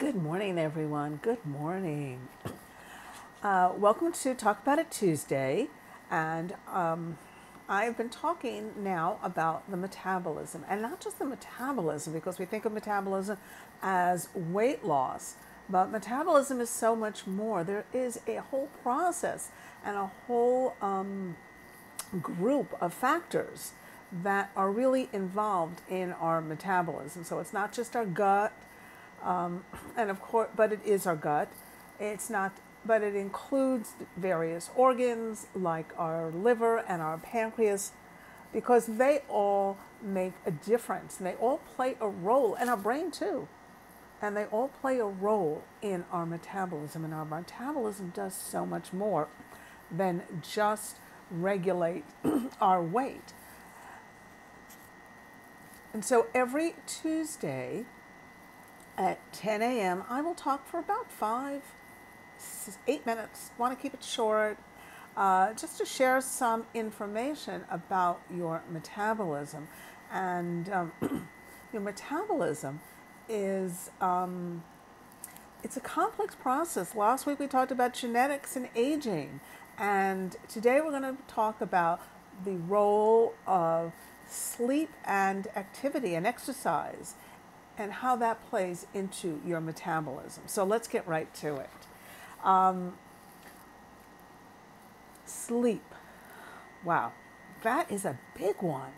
Good morning, everyone. Good morning. Welcome to Talk About It Tuesday. And I've been talking now about the metabolism, and not just the metabolism, because we think of metabolism as weight loss, but metabolism is so much more. There is a whole process and a whole group of factors that are really involved in our metabolism. So it's not just our gut, and of course, but it is our gut. It's not, but it includes various organs like our liver and our pancreas, because they all make a difference and they all play a role, and our brain too. And they all play a role in our metabolism. And our metabolism does so much more than just regulate our weight. And so every Tuesday at 10 a.m., I will talk for about 8 minutes. Want to keep it short, just to share some information about your metabolism. And your metabolism is it's a complex process. Last week we talked about genetics and aging, and today we're going to talk about the role of sleep and activity and exercise and how that plays into your metabolism. So let's get right to it. Sleep. Wow, that is a big one,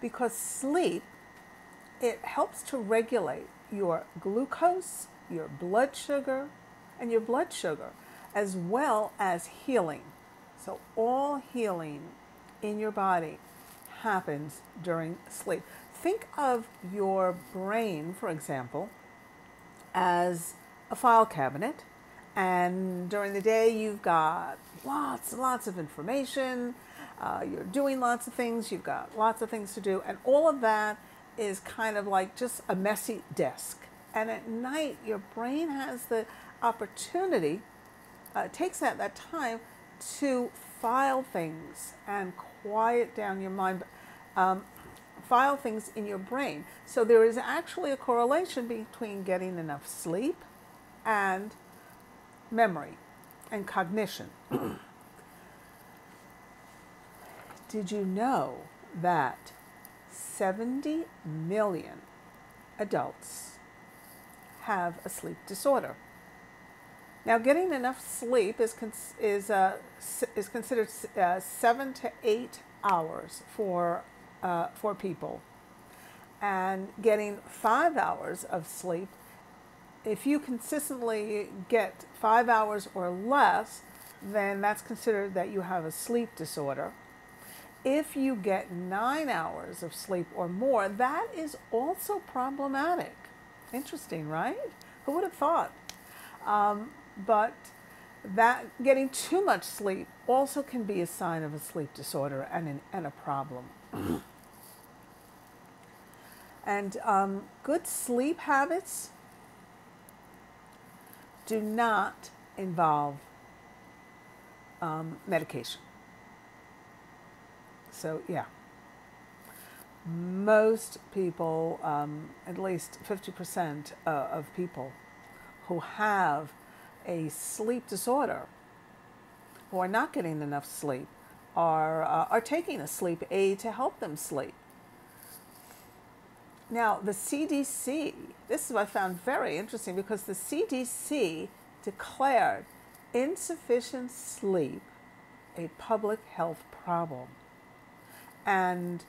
because sleep, it helps to regulate your glucose, your blood sugar, as well as healing. So all healing in your body happens during sleep. Think of your brain, for example, as a file cabinet, and during the day you've got lots and lots of information, you're doing lots of things, you've got lots of things to do, and all of that is kind of like just a messy desk. And at night, your brain has the opportunity, takes that time to file things and quiet down your mind, file things in your brain. So there is actually a correlation between getting enough sleep and memory and cognition. Did you know that 70 million adults have a sleep disorder? Now, getting enough sleep is considered 7 to 8 hours for people, and getting 5 hours of sleep. If you consistently get 5 hours or less, then that's considered that you have a sleep disorder. If you get 9 hours of sleep or more, that is also problematic. Interesting, right? Who would have thought? But that getting too much sleep also can be a sign of a sleep disorder and a problem. And good sleep habits do not involve medication. So yeah, most people, at least 50% of people who have a sleep disorder, who are not getting enough sleep, are taking a sleep aid to help them sleep. Now, the CDC, this is what I found very interesting, because the CDC declared insufficient sleep a public health problem. And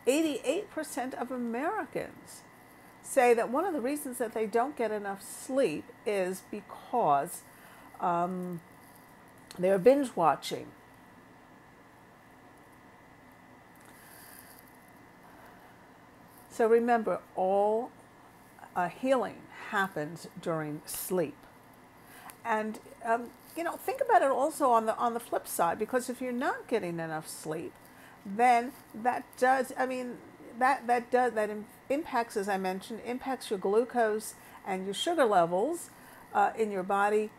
88% of Americans say that one of the reasons that they don't get enough sleep is because they're binge watching. So remember, all healing happens during sleep. And think about it also on the flip side, because if you're not getting enough sleep, then that impacts, as I mentioned, impacts your glucose and your sugar levels in your body,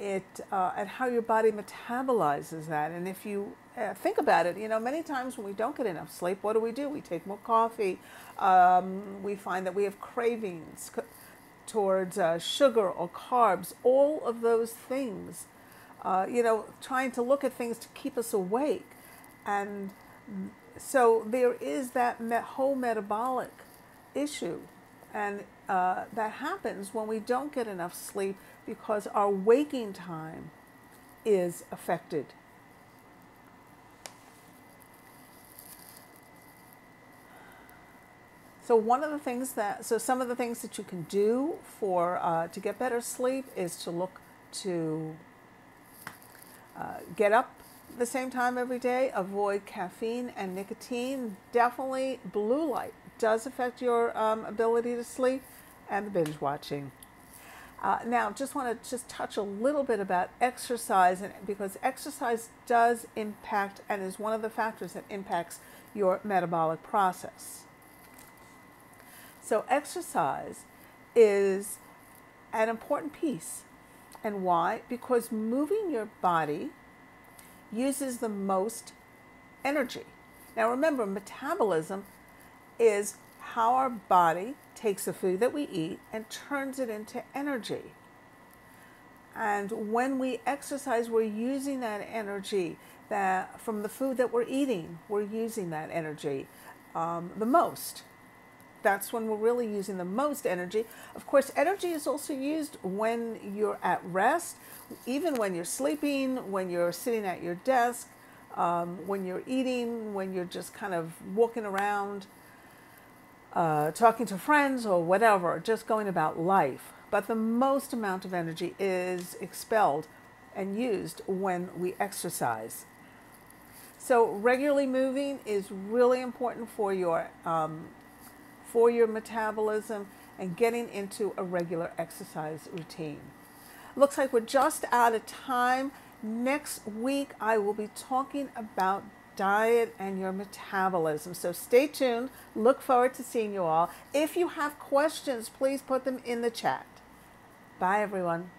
and how your body metabolizes that. And if you think about it, many times when we don't get enough sleep, what do? We take more coffee. We find that we have cravings. towards sugar or carbs, all of those things, trying to look at things to keep us awake. And so there is that whole metabolic issue. And that happens when we don't get enough sleep because our waking time is affected. So some of the things that you can do to get better sleep is to look to get up the same time every day, avoid caffeine and nicotine. Definitely blue light does affect your ability to sleep, and the binge watching. Now, just want to touch a little bit about exercise, because exercise does impact and is one of the factors that impacts your metabolic process. So exercise is an important piece. And why? Because moving your body uses the most energy. Now remember, metabolism is how our body takes the food that we eat and turns it into energy. And when we exercise, we're using that energy from the food that we're eating. We're using that energy the most. That's when we're really using the most energy. Of course, energy is also used when you're at rest, even when you're sleeping, when you're sitting at your desk, when you're eating, when you're just kind of walking around, talking to friends or whatever, just going about life. But the most amount of energy is expelled and used when we exercise. So regularly moving is really important for your metabolism and getting into a regular exercise routine. Looks like we're just out of time. Next week, I will be talking about diet and your metabolism. So stay tuned. Look forward to seeing you all. If you have questions, please put them in the chat. Bye, everyone.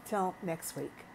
Till next week.